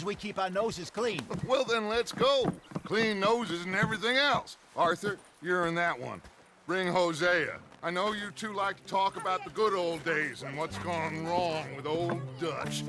we keep our noses clean. Well, then let's go. Clean noses and everything else. Arthur, you're in that one. Bring Hosea. I know you two like to talk about the good old days and what's gone wrong with old Dutch.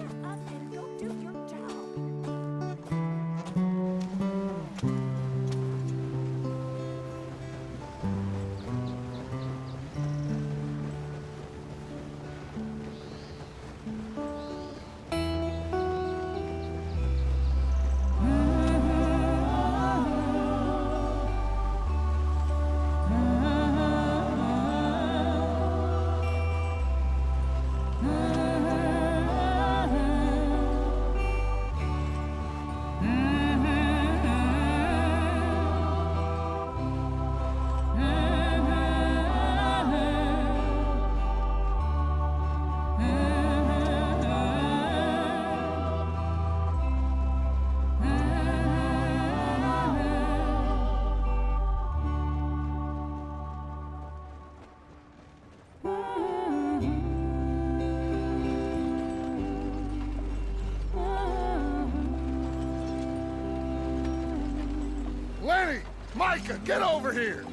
Lenny! Micah, get over here!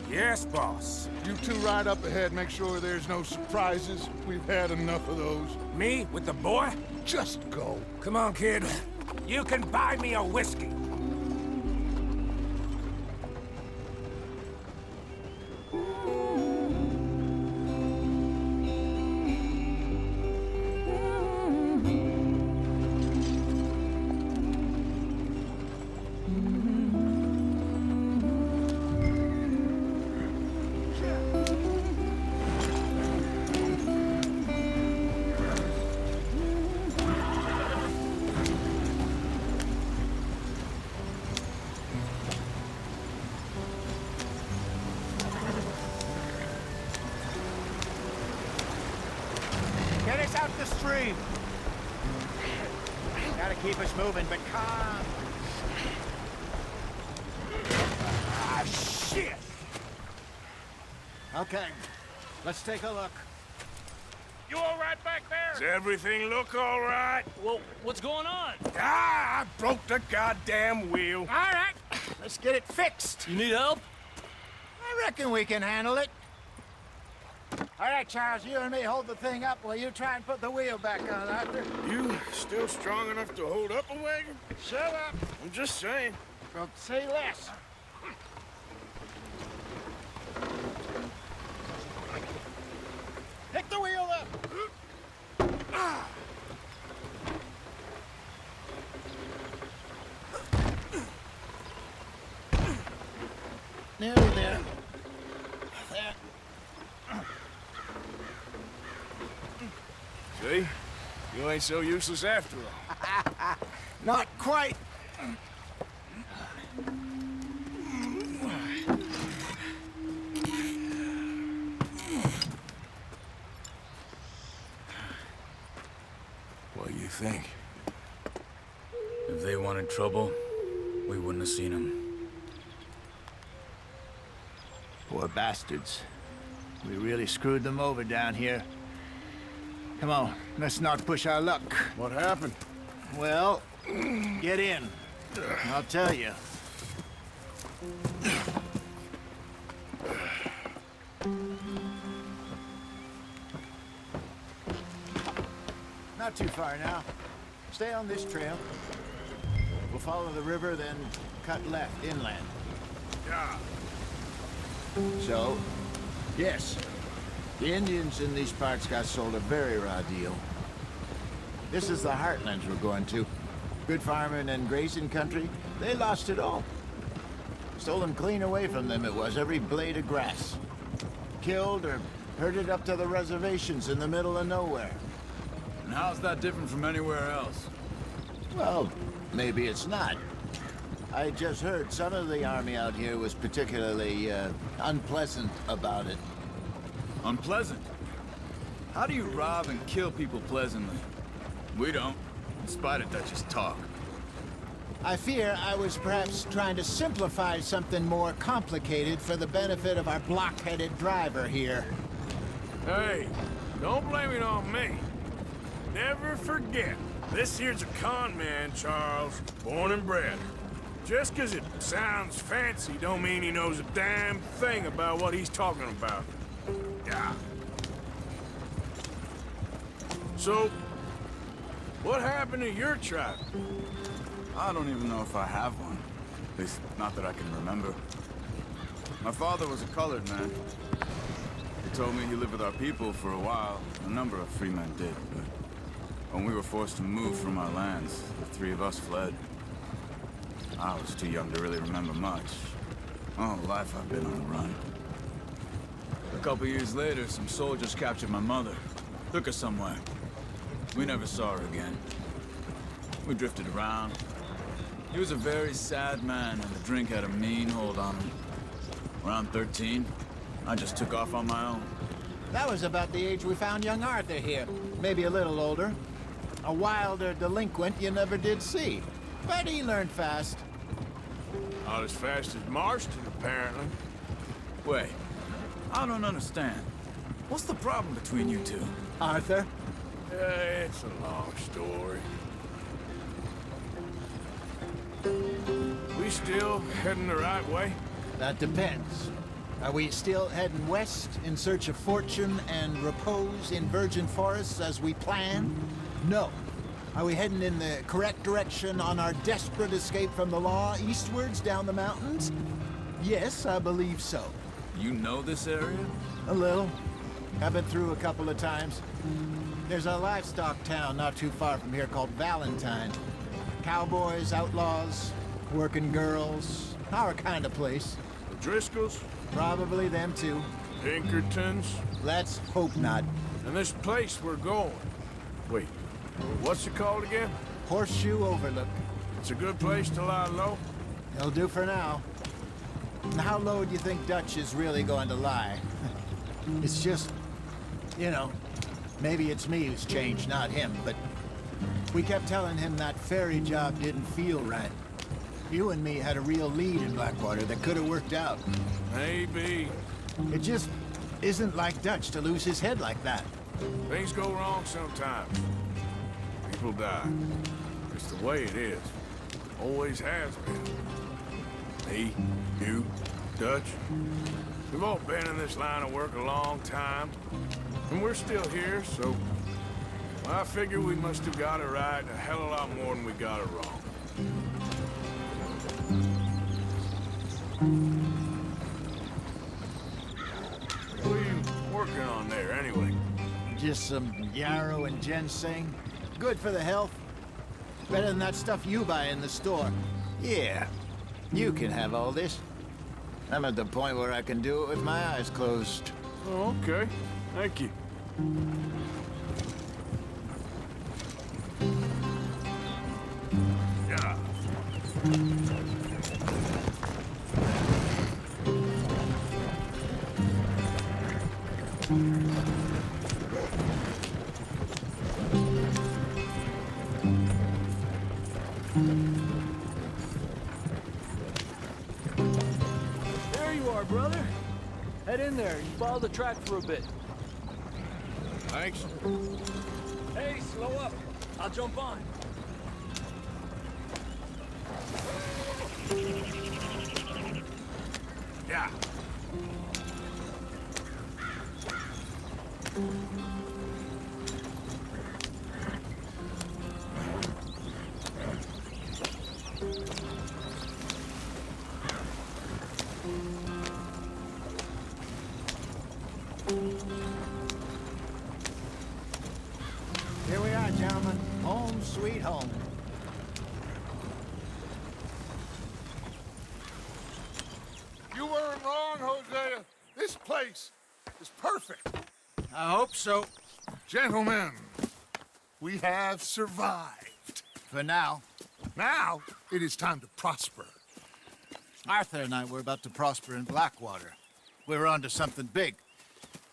Yes, boss. You two ride up ahead, make sure there's no surprises. We've had enough of those. Me with the boy? Just go. Come on, kid. You can buy me a whiskey. Get us out the stream. Gotta keep us moving, but calm. Ah, shit! Okay, let's take a look. You all right back there? Does everything look all right? Well, what's going on? Ah, I broke the goddamn wheel. All right, let's get it fixed. You need help? I reckon we can handle it. All right, Charles, you and me hold the thing up while you try and put the wheel back on, Arthur. You still strong enough to hold up a wagon? Shut up. I'm just saying. Don't say less. Pick the wheel up. Nearly there. There. See? You ain't so useless after all. Not quite. What do you think? If they wanted trouble, we wouldn't have seen them. Poor bastards. We really screwed them over down here. Come on, let's not push our luck. What happened? Well, get in. I'll tell you. Not too far now. Stay on this trail. We'll follow the river, then cut left inland. Yeah. So, yes, the Indians in these parts got sold a very raw deal. This is the heartlands we're going to. Good farming and grazing country, they lost it all. Stolen clean away from them it was, every blade of grass. Killed or herded up to the reservations in the middle of nowhere. And how's that different from anywhere else? Well, maybe it's not. I just heard some of the army out here was particularly, unpleasant about it. Unpleasant? How do you rob and kill people pleasantly? We don't, in spite of Dutch's talk. I fear I was perhaps trying to simplify something more complicated for the benefit of our block-headed driver here. Hey, don't blame it on me. Never forget, This here's a con man, Charles. Born and bred. Just 'cause it sounds fancy don't mean he knows a damn thing about what he's talking about. Yeah. So, what happened to your tribe? I don't even know if I have one. At least, not that I can remember. My father was a colored man. He told me he lived with our people for a while. A number of free men did, but when we were forced to move from our lands, the three of us fled. I was too young to really remember much. All life I've been on the run. A couple years later, some soldiers captured my mother. Took her somewhere. We never saw her again. We drifted around. He was a very sad man, and the drink had a mean hold on him. Around 13, I just took off on my own. That was about the age we found young Arthur here. Maybe a little older. A wilder delinquent you never did see. But he learned fast. Not as fast as Marston, apparently. Wait, I don't understand. What's the problem between you two? Arthur? It's a long story. We still heading the right way? That depends. Are we still heading west in search of fortune and repose in virgin forests as we planned? No. Are we heading in the correct direction on our desperate escape from the law eastwards down the mountains? Yes, I believe so. You know this area? A little. I've been through a couple of times. There's a livestock town not too far from here called Valentine. Cowboys, outlaws, working girls, our kind of place. The Driscolls? Probably them too. Pinkertons? Let's hope not. And this place we're going. Wait, what's it called again? Horseshoe Overlook. It's a good place to lie low? It'll do for now. And how low do you think Dutch is really going to lie? It's just, you know, maybe it's me who's changed, not him, but we kept telling him that ferry job didn't feel right. You and me had a real lead in Blackwater that could have worked out. Maybe. It just isn't like Dutch to lose his head like that. Things go wrong sometimes. People die. It's the way it is. Always has been. Me, you, Dutch. We've all been in this line of work a long time. And we're still here, so... I figure we must have got it right a hell of a lot more than we got it wrong. What are you working on there, anyway? Just some yarrow and ginseng. Good for the health. Better than that stuff you buy in the store. Yeah, you can have all this. I'm at the point where I can do it with my eyes closed. Oh, okay. Thank you. Yeah. There you are, brother. Head in there and follow the track for a bit. Thanks. Hey, slow up. I'll jump on. Yeah. Here we are, gentlemen. Home sweet home. You weren't wrong, Hosea. This place is perfect. I hope so. Gentlemen, we have survived. For now. Now, it is time to prosper. Arthur and I were about to prosper in Blackwater. We were onto something big.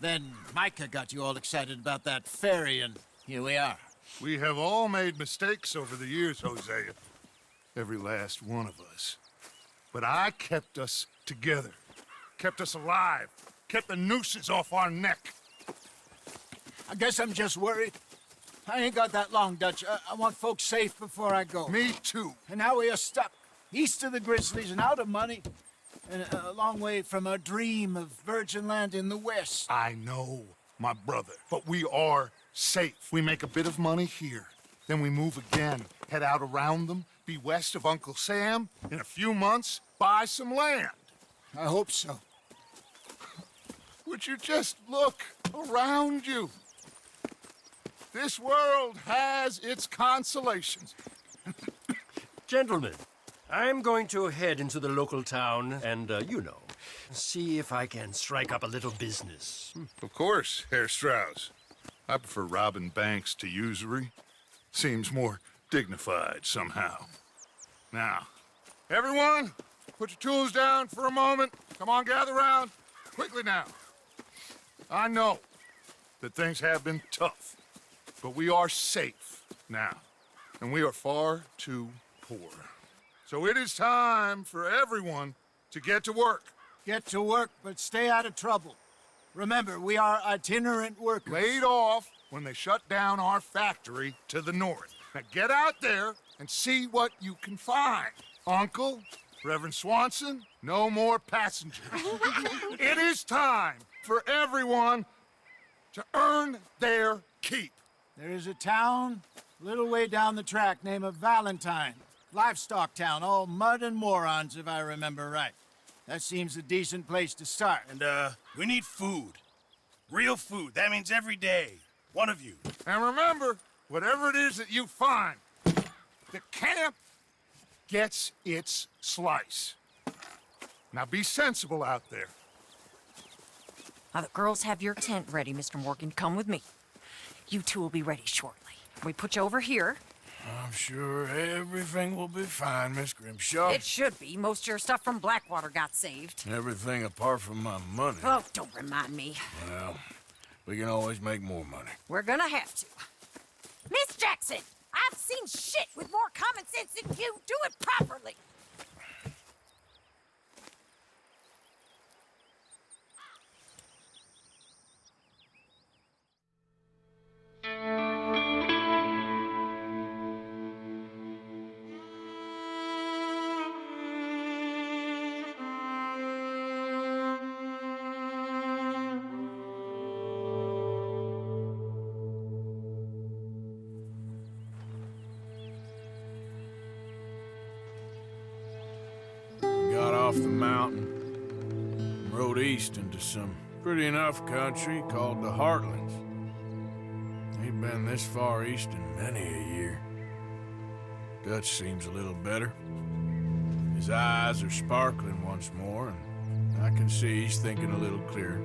Then Micah got you all excited about that ferry, and here we are. We have all made mistakes over the years, Hosea. Every last one of us. But I kept us together. Kept us alive. Kept the nooses off our neck. I guess I'm just worried. I ain't got that long, Dutch. I want folks safe before I go. Me too. And now we are stuck east of the Grizzlies and out of money, and a long way from our dream of virgin land in the west. I know, my brother, but we are safe. We make a bit of money here, then we move again, head out around them, be west of Uncle Sam, in a few months, buy some land. I hope so. Would you just look around you? This world has its consolations. Gentlemen, I'm going to head into the local town and, see if I can strike up a little business. Of course, Herr Strauss. I prefer robbing banks to usury. Seems more dignified somehow. Now, everyone, put your tools down for a moment. Come on, gather round. Quickly now. I know that things have been tough, but we are safe now, and we are far too poor. So it is time for everyone to get to work. Get to work, but stay out of trouble. Remember, we are itinerant workers. Laid off when they shut down our factory to the north. Now get out there and see what you can find. Uncle, Reverend Swanson, no more passengers. It is time for everyone to earn their keep. There is a town a little way down the track named Valentine. Livestock town, all mud and morons, if I remember right. That seems a decent place to start. And, we need food. Real food. That means every day. One of you. And remember, whatever it is that you find, the camp gets its slice. Now be sensible out there. The girls have your tent ready, Mr. Morgan. Come with me. You two will be ready shortly. We put you over here. I'm sure everything will be fine, Miss Grimshaw. It should be. Most of your stuff from Blackwater got saved. Everything apart from my money. Oh, don't remind me. Well, we can always make more money. We're gonna have to. Miss Jackson, I've seen shit with more common sense than you. Do it properly. Got off the mountain, and rode east into some pretty enough country called the Heartlands. Ain't been this far east in many a year. Dutch seems a little better. His eyes are sparkling once more, and I can see he's thinking a little clearer.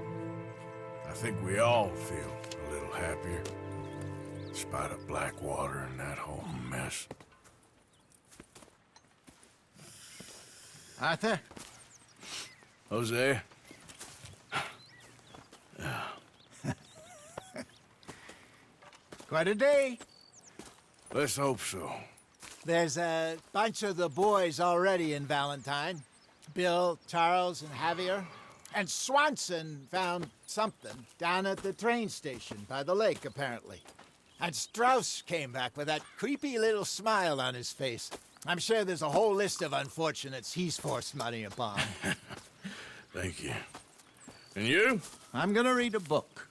I think we all feel a little happier, in spite of Blackwater and that whole mess. Arthur? Jose? Quite a day. Let's hope so. There's a bunch of the boys already in Valentine. Bill, Charles, and Javier. And Swanson found something down at the train station by the lake, apparently. And Strauss came back with that creepy little smile on his face. I'm sure there's a whole list of unfortunates he's forced money upon. Thank you. And you? I'm gonna read a book.